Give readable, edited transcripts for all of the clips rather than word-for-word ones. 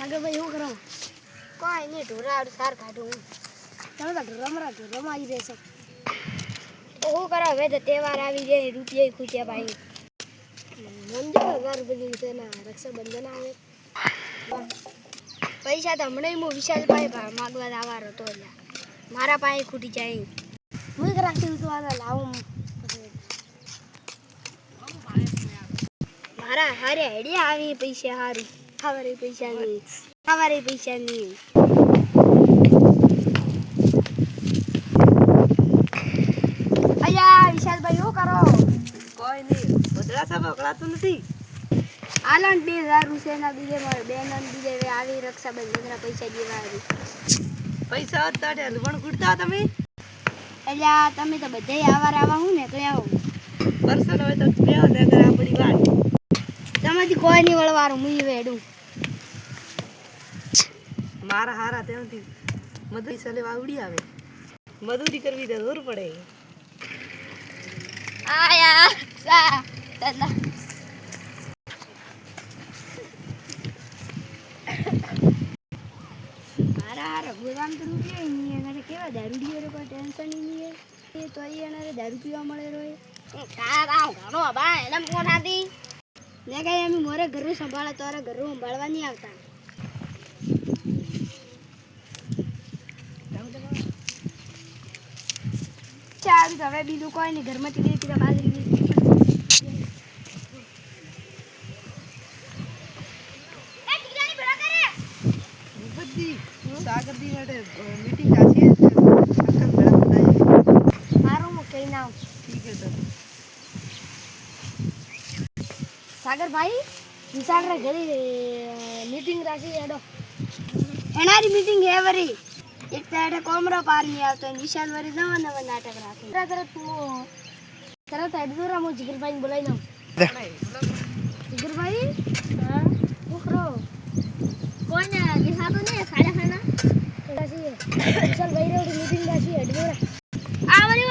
સાગર ભાઈ શું કરો? કોઈ નહીં, ઢોરા સાર કાઢું. તમે તો ઢોરામાં આવી રહેશો. શું કરો? હવે તો તહેવાર આવી જાય, રૂપિયા ખૂટ્યા ભાઈ. સમજો 1000 રૂપિયા છે ને રક્ષાબંધન આવે. પૈસા તો હમણાં હું વિશાલભાઈ માગવા આવવાનો હતો. મારા પાસે ખૂટી જાય. હું એક રાખી તો લાવું. મારા હારે આઈડિયા આવી પૈસા સારું. ખાવારે પૈસા નહીં. અયા વિશાલભાઈ શું કરો? કોઈ નહીં, બદલા સાહેબ અકળાતું નથી. આલન 2000 રૂપિયાના બીજે મારે બેનન બીજે આવી રક્ષાબંધનના પૈસા દેવા આવી. પૈસા તાડે હલવણ કુડતા તમે? અલ્યા તમે તો બધાય આવા હું ને એટલે આવો. પરસન હોય તો બેહો ને અગર આપણી વાત. તમારી કોઈ નહીં વળવારું મુઈ વેડું. મારા હારા ત્યાંથી મજૂરી સલે આવડી આવે. મજૂરી કરવી તો દૂર પડે. આયા સા તલા મારા ભગવાન તો રૂપિયા નહીં એને કેવા દારૂ પીવે કોઈ ટેન્શન નહીં એ તો એને દારૂ પીવા મળે રોય કાકા ઘણો બા એને કોણ હતી ને કઈ એમ મોરે ઘરું સંભાળે તો ઘરું સંભાળવા નહીં આવતા. ચાલ હવે બીજું કોઈ નહીં ઘરમાંથી ગઈ હતી બાજરી સાગર દી માટે મીટિંગ રાખી છે. અક્કલ ભેળા બનાવી. મારું હું કઈ ના ઠીક છે સર. સાગર ભાઈ વિશાલ રે ઘરે મીટિંગ રાખી એડો એનારી મીટિંગ હે વરી એક તાડે કોમરો પાર ની આવતો વિશાલ વરી નવા નવા નાટક રાખે તરત અડધુરા મો જીગરભાઈ બોલાઈ નામ જીગરભાઈ હા ઉખરો કોણ દેખાતો ને ખાડા ખાના કદાસી વિશાલ ભાઈ રે મીટિંગ રાખી અડધુરા આ વરી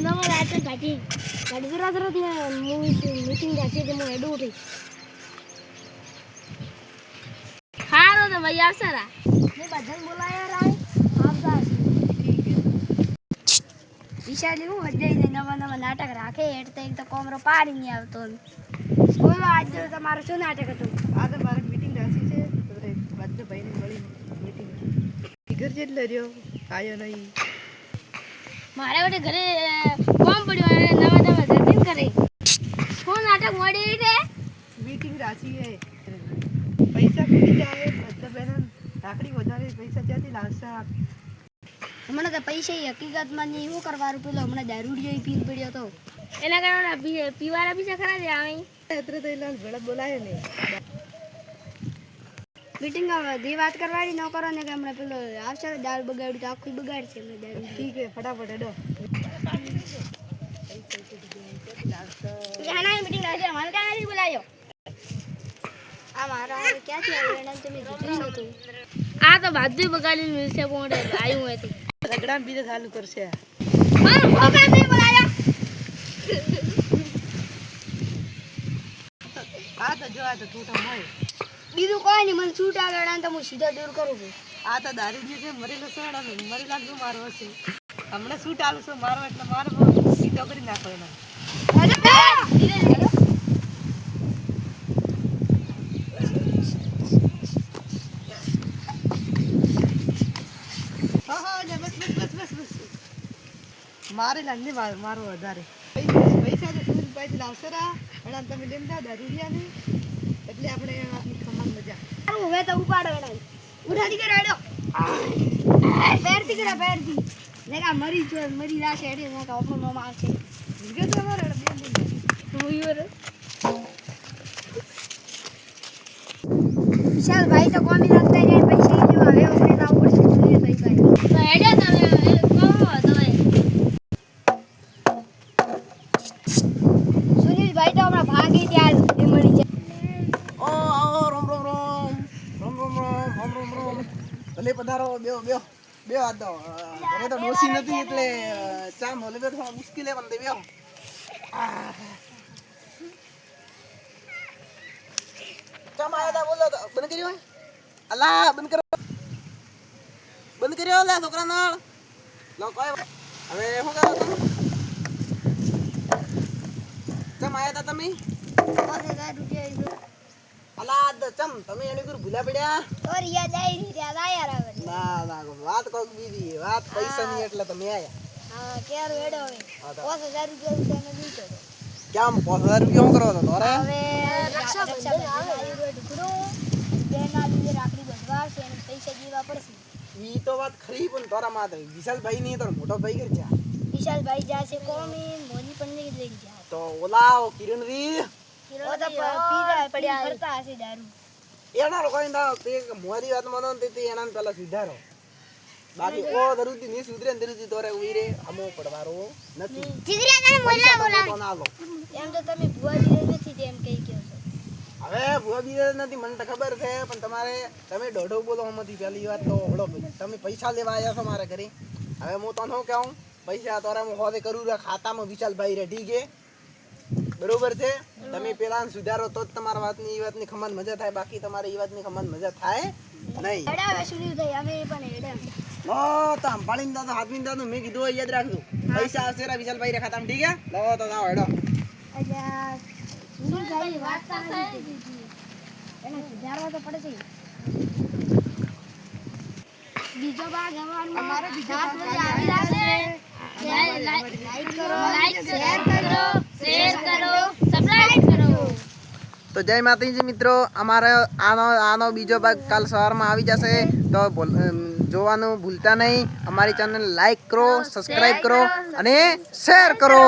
નવા નાટક કાઢી અડધુરા તરત મીટિંગ રાખી તે મો એડું ઉઠી હારો તો ભાઈ આવશે રા ને બધાને બોલાયા રાય આવતા ઠીક છે. વિશાલ એવું હજાઈ નવા નવા નાટક રાખે એટલે એક તો કોમરો પાડી નહીં આવતો. બોલો આજ તમારું શું નાટક હતું? આ તો મારે મીટિંગ રાખી છે. બધા ભાઈને મળી મીટિંગ. ઘર જેટલો રહ્યો આવ્યો નહીં. મારે વડે ઘરે કોમ પડ્યું અને નવા નવા ધરતીન કરે શું નાટક મળી છે? મીટિંગ રાખી છે. પૈસા ખૂટી જાય બધા બહેનો રાખડી વધારે પૈસા ત્યાંથી લાવશે. હમણાં તો પૈસા હકીકતમાં નહીં શું કરવાનું પેલો હમણાં દારૂડિયો પીન પડ્યો હતો એના કારણે પીવાના પૈસા ખરા દે આવે અત્યારે તો એલા ભેળા બોલાય ને મીટિંગ જે વાત કરવાની ન કરો ને કે હમણાં પેલો આવશે દાળ બગાડ્યું તો આખું બગાડશે હમણાં દારૂ. ઠીક છે ફટાફટ હેડો. મીટિંગ રાખી અમારે ક્યાં નથી બોલાયો આ મારા હારે ક્યાંથી આવ્યો એને તમે કીધું નતું. આ તો બાજુ બગાડીને મિલશે પણ આવ્યું હતી રગડા બીજે ચાલુ કરશે. મારો ભોગા નહીં બોલાયો આ તો જો આ તો છૂટા હોય બીજું કોઈ નહીં મને છૂટ આગળ તો હું સીધો દૂર કરું છું. આ તો દારૂ છે મરેલો સોડા મરેલા શું મારો હશે હમણાં શું ચાલુ છે મારો એટલે મારો સીધો કરી નાખો એનો. મારે લાગને મારો વધારે પૈસા તો શું રૂપિયાથી લાવશે રા અને તમે લેમ જાઓ દારૂડિયાને એટલે આપણે આપની ખમાન મજા. હવે તો ઉપાડો એને ઉઠાડી કરે હેડો પેરથી કરે પેરથી ને કા મરી રાશે હેડે ને કા ઓપન નો માર છે વિગે તો મારે બેન હુઈર વિશાલ ભાઈ તો કોમી રાખતા ને પૈસા લેવા વ્યવસ્થિત આવું પડશે જોઈએ પૈસા તો હેડો તમે કહો તો સુનિલભાઈ તો હમણાં ભાગી ત્યાં એ મળી જાય. ઓ રોમ રોમ રોમ રોમ રોમ રોમ રોમ રોમ ભલે પધારો બેહો બેહો બેહો આ તો ઘરે તો ડોસી નથી એટલે ચા મોલે તો થોડા મુશ્કેલ પણ દે બેહો. ચા માં આવ્યા બોલો તો બને કર્યું અલા બંધ કરો, બંધ કર્યો લે છોકરા નળ. લો કોઈ હવે શું કરો તમે? ચમ આયા તા તમે? 5000 રૂપિયા અલા ચમ તમે એની ગુર ભૂલા પડ્યા? ઓર યાદ આવી યાદ આયા રાવ ના ના વાત કોક બીજી વાત પૈસા ની એટલે તમે આયા. હા કેર વેડો હવે 5000 રૂપિયા તમે દીધો કેમ 5000 રૂપિયા શું કરો તો તારે? હવે રક્ષાબંધન આવે ઢુકડો બેના દીએ રાખડી બંધવા છે અને પૈસા દેવા પડશે. ઈ તો વાત ખરી પણ તારા માથે વિશાલભાઈ ની તો મોટો ભાઈ ઘર છે. વિશાલભાઈ જાશે કોમી મોની પણ લઈ જાય તો ઓલા કિરણ રી ઓ તો પીરા પડ્યા કરતા હશે દારૂ. એના લોકો ના તે મોરી વાત માં તો તે એના પેલા સુધારો. બાકી ઓ દરુતી ની સુધરે ને દરુતી તોરે ઉઈરે અમો પડવારો નથી. જીગરા તને મોલા તો ના લો. એમ તો તમે ભુવા દીધે નથી તેમ કઈ કહો છો. હવે ભૂવા બીજે નથી મને તો ખબર છે પણ તમારે તમે દોઢો બોલો મતી પહેલી વાત તો હળો તમે પૈસા લેવા આવ્યા છો મારા ઘરે. હવે હું તને શું કહું પૈસા તોરે હું હોદે કરું રે ખાતામાં વિશાલભાઈ રે ઠીક છે બરોબર છે. તમે પેલા સુધારો તો જ તમારા વાતની ઈ વાતની ખમન મજા થાય બાકી તમારે ઈ વાતની ખમન મજા થાય નહીં. એડા વેસુડી થઈ અમે પણ એડા લો તો અંબાળીને દાદા હાથમીને દાદા મેં કીધું યાદ રાખજો પૈસા આવશે રે વિશાલભાઈ રે ખાતામાં ઠીક છે. લો તો જાઓ હેડો. અલ્યા સુનીભાઈ વાત કરી એને સુધારવા તો પડશે. બીજો ભાગ અમારો બીજો ભાગ આવી જશે. લાઈક કરો શેર કરો સબસ્ક્રાઇબ કરો. તો જય માતાજી મિત્રો અમારે આનો બીજો ભાગ કાલ સવારમાં આવી જશે તો જોવાનું ભૂલતા નહીં. અમારી ચેનલ લાઈક કરો સબસ્ક્રાઇબ કરો અને શેર કરો.